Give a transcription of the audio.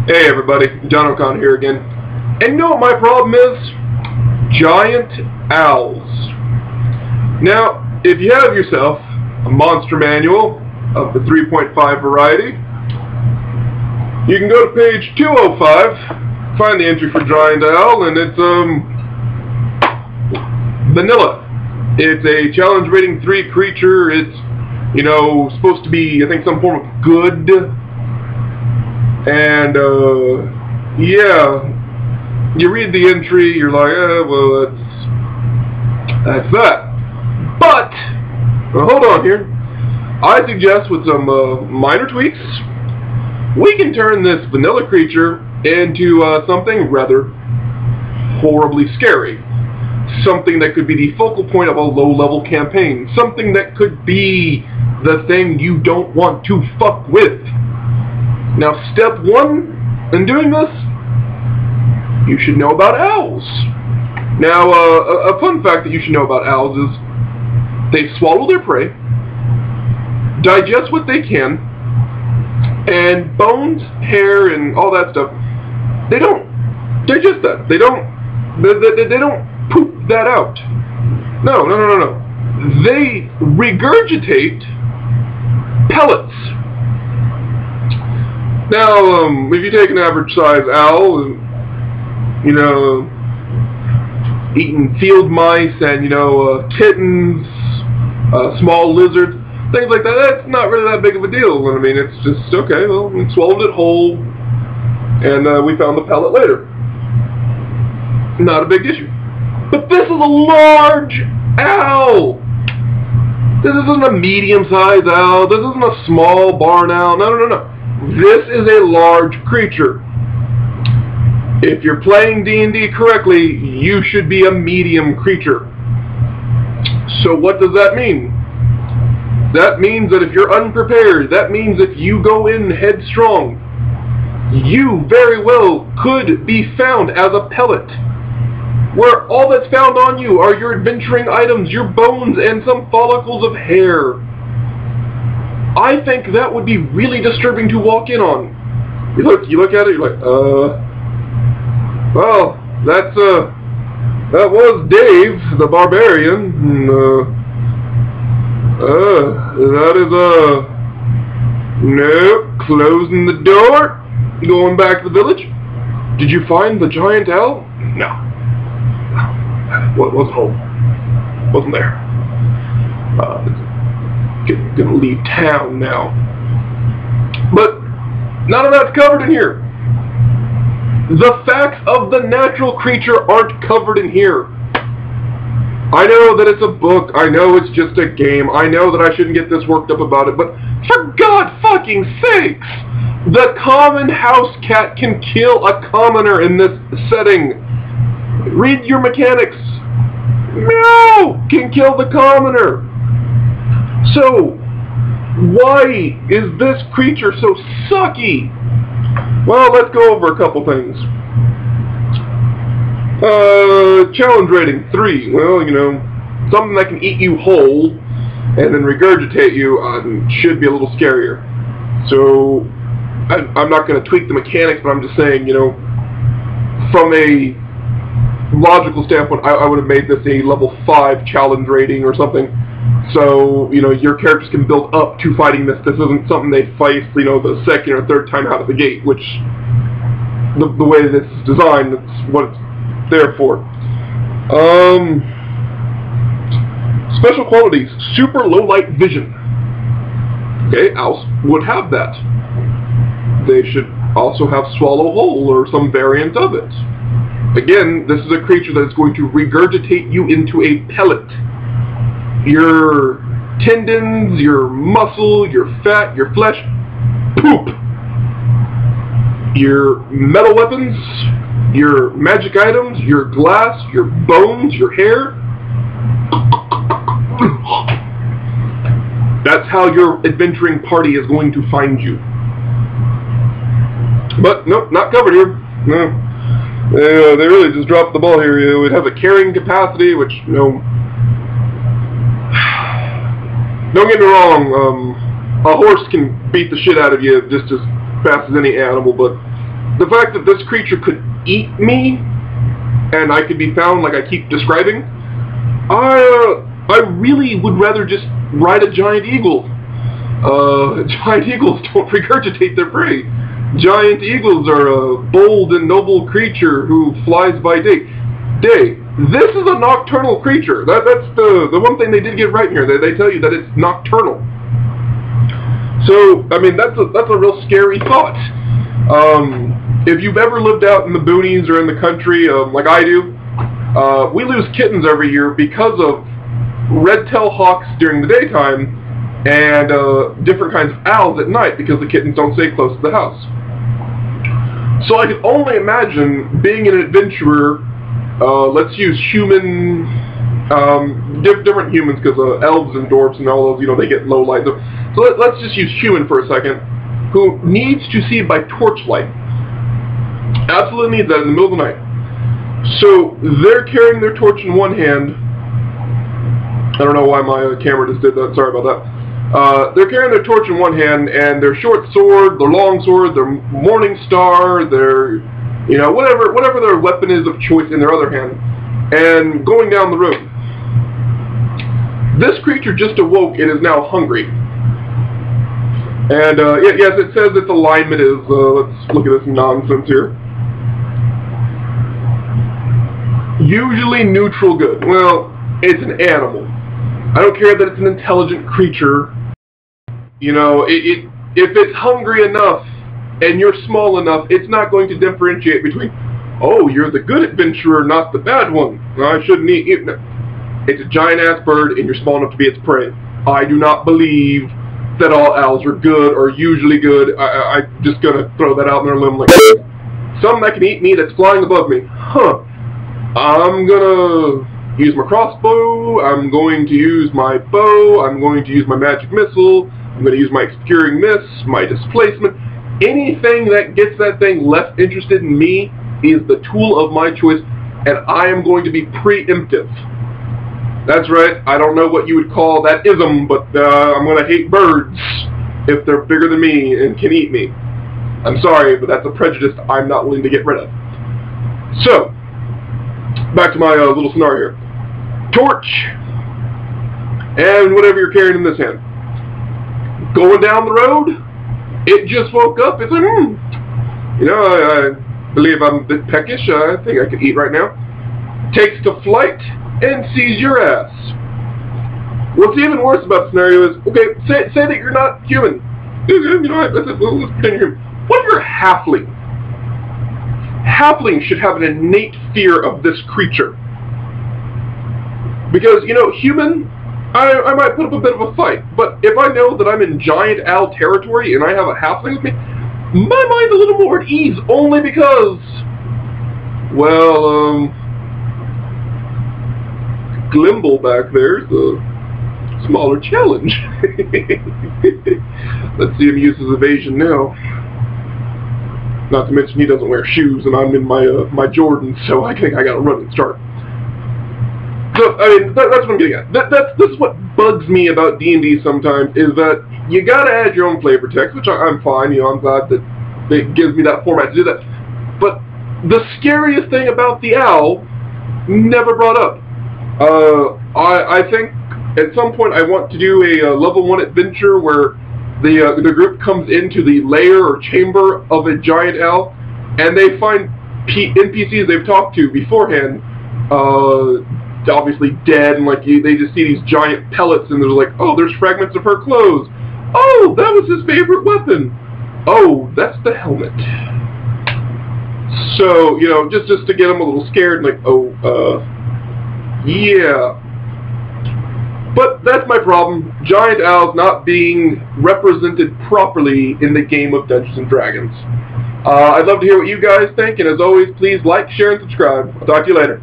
Hey everybody, John O'Connor here again. And you know what my problem is? Giant owls. Now, if you have yourself a monster manual of the 3.5 variety, you can go to page 205, find the entry for giant owl, and it's vanilla. It's a challenge rating 3 creature. It's, you know, supposed to be, I think, some form of good. And, yeah, you read the entry, you're like, well, that's that. But, hold on here. I suggest with some minor tweaks, we can turn this vanilla creature into something rather horribly scary. Something that could be the focal point of a low-level campaign. Something that could be the thing you don't want to fuck with. Now, step 1 in doing this, you should know about owls. Now, a fun fact that you should know about owls is they swallow their prey, digest what they can, and bones, hair, and all that stuff, they don't digest that. They don't poop that out. No. They regurgitate pellets. Now, if you take an average size owl, and, you know, eating field mice and, you know, kittens, small lizards, things like that, that's not really that big of a deal. I mean, it's just, okay, well, we swallowed it whole, and we found the pellet later. Not a big issue. But this is a large owl! This isn't a medium-sized owl, this isn't a small barn owl, no. This is a large creature. If you're playing D&D correctly, you should be a medium creature. So what does that mean? That means that if you're unprepared, that means if you go in headstrong, you very well could be found as a pellet, where all that's found on you are your adventuring items, your bones, and some follicles of hair. I think that would be really disturbing to walk in on. You look at it, you're like, well, that was Dave, the barbarian. That is, nope, closing the door, going back to the village. Did you find the giant owl? No. Wasn't home. Wasn't there. Gonna leave town now. But none of that's covered in here. The facts of the natural creature aren't covered in here. I know that it's a book, I know it's just a game, I know that I shouldn't get this worked up about it, but for God fucking sakes, the common house cat can kill a commoner in this setting. Read your mechanics. No! Can kill the commoner. So, why is this creature so sucky? Well, let's go over a couple things. Challenge rating 3. Well, you know, something that can eat you whole and then regurgitate you should be a little scarier. So, I'm not going to tweak the mechanics, but I'm just saying, you know, from a logical standpoint, I would have made this a level 5 challenge rating or something. So, you know, your characters can build up to fighting this. This isn't something they fight, you know, the second or third time out of the gate, which, the way this is designed, that's what it's there for. Special qualities, super low light vision. Okay, owls would have that. They should also have swallow whole or some variant of it. Again, this is a creature that is going to regurgitate you into a pellet. Your tendons, your muscle, your fat, your flesh, poop. Your metal weapons, your magic items, your glass, your bones, your hair. That's how your adventuring party is going to find you. But, nope, not covered here. No. They really just dropped the ball here. It has a carrying capacity, which, you know, don't get me wrong, a horse can beat the shit out of you just as fast as any animal, but the fact that this creature could eat me, and I could be found like I keep describing, I really would rather just ride a giant eagle. Giant eagles don't regurgitate their prey. Giant eagles are a bold and noble creature who flies by day. This is a nocturnal creature. That's the one thing they did get right here. They tell you that it's nocturnal. So, I mean, that's a real scary thought. If you've ever lived out in the boonies or in the country, like I do, we lose kittens every year because of red-tailed hawks during the daytime and different kinds of owls at night because the kittens don't stay close to the house. So I can only imagine being an adventurer. Let's use human, different humans, because elves and dwarves and all those, you know, they get low light. So let's just use human for a second, who needs to see by torchlight. Absolutely needs that in the middle of the night. So they're carrying their torch in one hand. I don't know why my camera just did that. Sorry about that. They're carrying their torch in one hand, and their short sword, their long sword, their morning star, their, you know, whatever their weapon is of choice in their other hand, and going down the road. This creature just awoke and is now hungry. And yes, it says its alignment is, let's look at this nonsense here. Usually neutral good. Well, it's an animal. I don't care that it's an intelligent creature. You know, if it's hungry enough and you're small enough, it's not going to differentiate between, oh, you're the good adventurer, not the bad one. I shouldn't eat you. No. It's a giant-ass bird, and you're small enough to be its prey. I do not believe that all owls are good or usually good. I'm just going to throw that out in their limb like something that can eat me that's flying above me. Huh. I'm going to use my crossbow. I'm going to use my bow. I'm going to use my magic missile. I'm going to use my obscuring mist, my displacement. Anything that gets that thing less interested in me is the tool of my choice, and I am going to be preemptive. That's right, I don't know what you would call that ism, but I'm going to hate birds if they're bigger than me and can eat me. I'm sorry, but that's a prejudice I'm not willing to get rid of. So, back to my little scenario here. Torch, and whatever you're carrying in this hand. Going down the road, it just woke up, it's like, you know, I believe I'm a bit peckish, I think I could eat right now. Takes to flight, and sees your ass. What's even worse about the scenario is, okay, say that you're not human. You know, let's pretend you're human. What if you're a halfling? Halflings should have an innate fear of this creature. Because, you know, human, I might put up a bit of a fight, but if I know that I'm in giant owl territory and I have a halfling with me, my mind's a little more at ease, only because, well, Glimble back there is a smaller challenge. Let's see him use his evasion now. Not to mention he doesn't wear shoes, and I'm in my my Jordans, so I think I got to run and start. So I mean, that's what I'm getting at. This is what bugs me about D&D sometimes, is that you got to add your own flavor text, which I'm fine. You know, I'm glad that it gives me that format to do that. But the scariest thing about the owl never brought up. I think at some point I want to do a level 1 adventure where the group comes into the lair or chamber of a giant owl, and they find NPCs they've talked to beforehand, obviously dead, and like they just see these giant pellets, and they're like, oh, there's fragments of her clothes. Oh, that was his favorite weapon. Oh, that's the helmet. So, you know, just to get them a little scared, and like, oh, yeah. But that's my problem. Giant owls not being represented properly in the game of Dungeons & Dragons. I'd love to hear what you guys think, and as always, please like, share, and subscribe. I'll talk to you later.